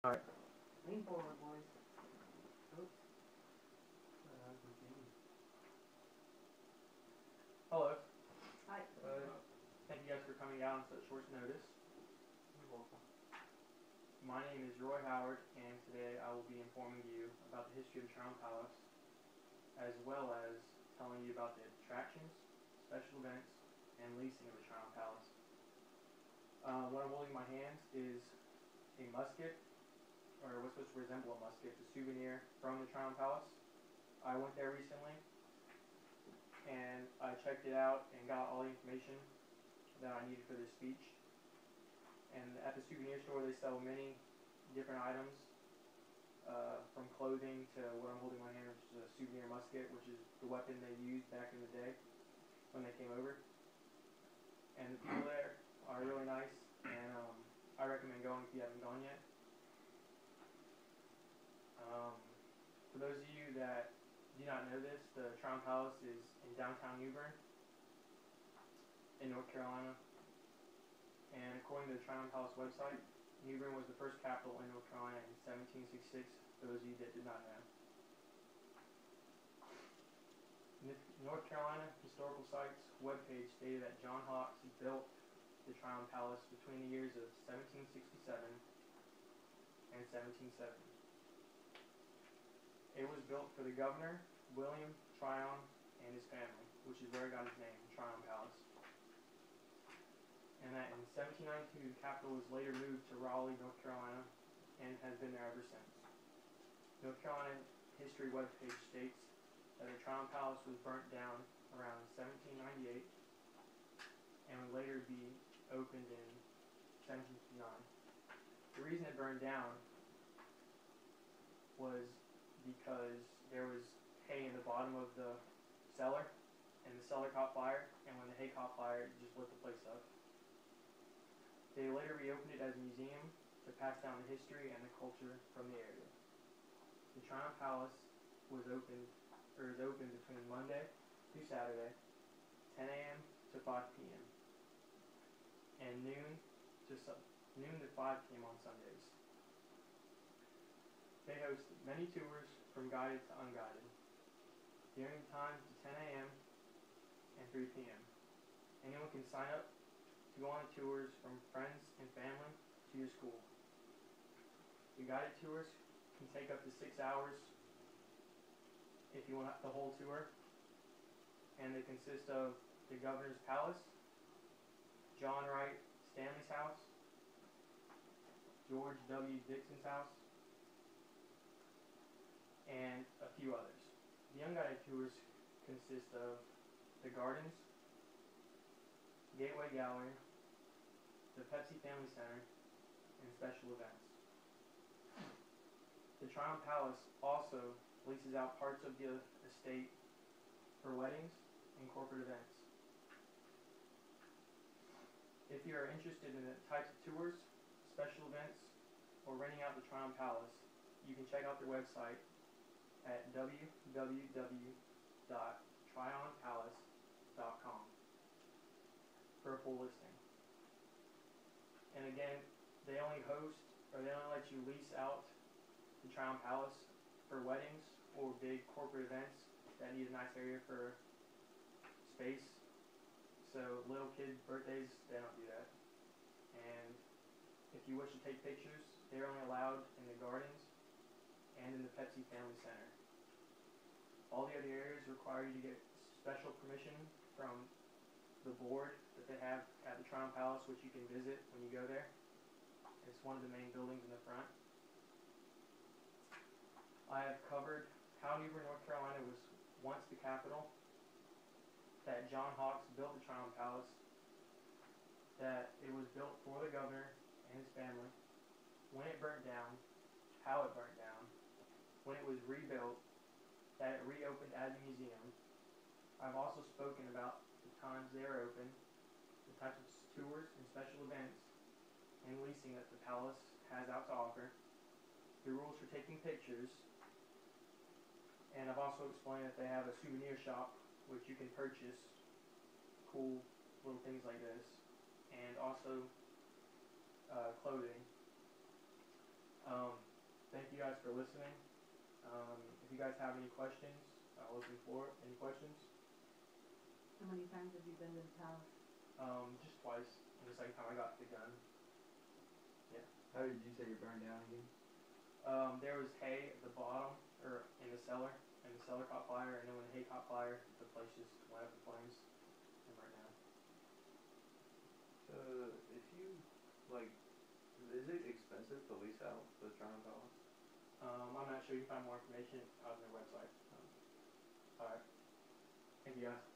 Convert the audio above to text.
Alright. Lean forward, boys. Oops. Hello. Hi. Thank you guys for coming out on such short notice. You're welcome. My name is Roy Howard, and today I will be informing you about the history of the Tryon Palace, as well as telling you about the attractions, special events, and leasing of the Tryon Palace. What I'm holding in my hands is a musket, or what's supposed to resemble a musket, a souvenir from the Tryon Palace. I went there recently, and I checked it out and got all the information that I needed for this speech. And at the souvenir store, they sell many different items, from clothing to what I'm holding in my hand, which is a souvenir musket, which is the weapon they used back in the day when they came over. And the people there are really nice, and I recommend going if you haven't gone yet. For those of you that do not know this, the Tryon Palace is in downtown New Bern in North Carolina. And according to the Tryon Palace website, New Bern was the first capital in North Carolina in 1766, for those of you that did not know. North Carolina Historical Sites webpage stated that John Hawks built the Tryon Palace between the years of 1767 and 1770. It was built for the governor, William Tryon, and his family, which is where it got its name, Tryon Palace. And that in 1792, the capital was later moved to Raleigh, North Carolina, and has been there ever since. North Carolina History webpage states that the Tryon Palace was burnt down around 1798 and would later be opened in 1759. The reason it burned down was because there was hay in the bottom of the cellar, and the cellar caught fire, and when the hay caught fire, it just lit the place up. They later reopened it as a museum to pass down the history and the culture from the area. The Tryon Palace is open between Monday through Saturday, 10 a.m. to 5 p.m. and noon to 5 p.m. on Sundays. They host many tours from guided to unguided, during the times to 10 a.m. and 3 p.m. Anyone can sign up to go on the tours, from friends and family to your school. The guided tours can take up to 6 hours if you want the whole tour, and they consist of the Governor's Palace, John Wright Stanley's house, George W. Dixon's house, and a few others. The unguided tours consist of the gardens, Gateway Gallery, the Pepsi Family Center, and special events. The Tryon Palace also leases out parts of the estate for weddings and corporate events. If you are interested in the types of tours, special events, or renting out the Tryon Palace, you can check out their website at www.tryonpalace.com for a full listing. And again, they only let you lease out the Tryon Palace for weddings or big corporate events that need a nice area for space. So little kid birthdays, they don't do that. And if you wish to take pictures, they're only allowed in the gardens and in the Pepsi Family Center. All the other areas require you to get special permission from the board that they have at the Tryon Palace, which you can visit when you go there. It's one of the main buildings in the front. I have covered how New Bern, North Carolina was once the capital, that John Hawks built the Tryon Palace, that it was built for the governor and his family, when it burnt down, how it burnt down, when it was rebuilt, that it reopened as a museum. I've also spoken about the times they are open, the types of tours and special events and leasing that the palace has out to offer, the rules for taking pictures, and I've also explained that they have a souvenir shop which you can purchase cool little things like this, and also clothing. thank you guys for listening. If you guys have any questions, I'll open the floor. Any questions? How many times have you been to the palace? Just twice. And the second time I got the gun. Yeah. How did you say you burned down again? There was hay at the bottom, or in the cellar, and the cellar caught fire, and then when the hay caught fire, the place just went up in flames and burnt down. So, if you, like, is it expensive to lease out the Tryon Palace? I'm not sure. You can find more information on their website. Alright. Thank you guys.